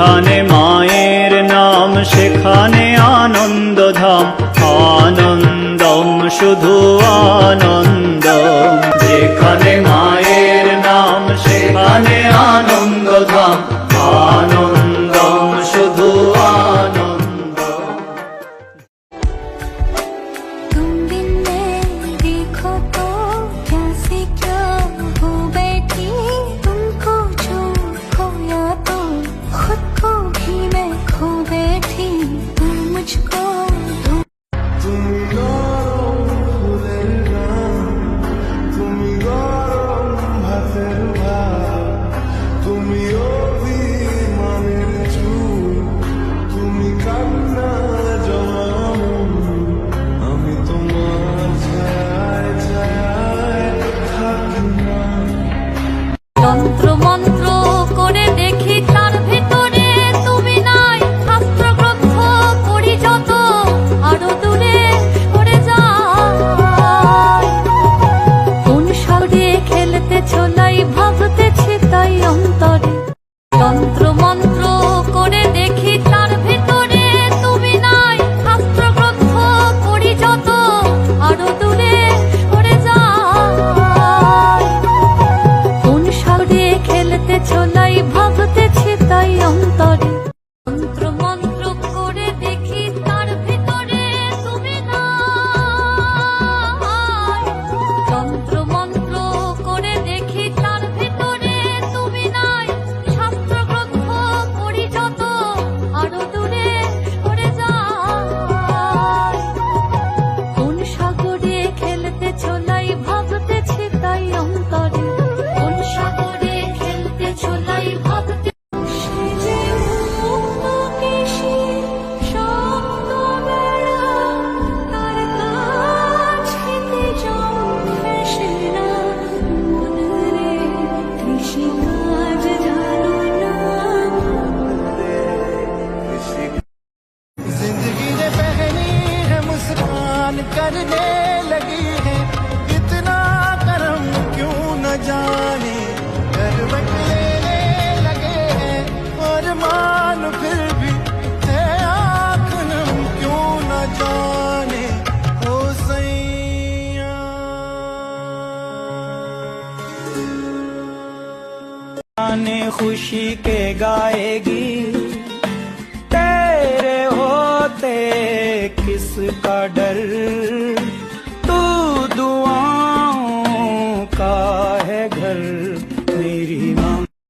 যেখানে মায়ের নাম সেখানে আনন্দধাম, আনন্দম শুধু আনন্দম। যেখানে মায়ের নাম সেখানে আনন্দধাম, আনন্দম শুধু আনন্দ। तुम बिन मैं देखो तो कैसे क्या हो बैठी, तुमको छोड़ खोया तो खुद को भी मैं खो बैठी। तुम मुझको তন্ত্র মন্ত্র করে দেখি তার ভিতরে তুমি নাই, শাস্ত্র গ্রন্থ পড়ি যত আরো দূরে সরে যায়। কোন সাগরে খেলতেছ লাই ভাবতেছি তাই অন্তরে। তন্ত্র মন্ত্র করে দেখি তার ভিতরে তুমি নাই, শাস্ত্র গ্রন্থ পড়ি যত আরো দূরে সরে যায়। কোন সাগরে খেলতেছ লাই ভাবতেছি তাই অন্তরে। তন্ত্র মন্ত্র করে দেখি তার ভিতরে তুমি নাই, তন্ত্র মন্ত্র করে দেখি তার ভিতরে তুমি নাই, শাস্ত্র গ্রন্থ পড়ি যত আরো দূরে সরে যায়। কোন সাগরে খেলতেছ লাই ভাবতেছি তাই অন্তরে। কোন সাগরে খেলতেছ লাই ভাবতে সে যে মুক্ত কেশী শব্দ বেড়া, তার কাছেতে যাও ভেসে না। মন রে কৃষি কাজ জানো না, जिंदगी ने पहनी है मुस्कान करने लगी है, इतना करम क्यों न जाने। करवट लेने लगे हैं और मान फिर भी है आँख नम क्यों न जाने। ओ सैया गाने खुशी के गाएगी, तेरे होते किसका डर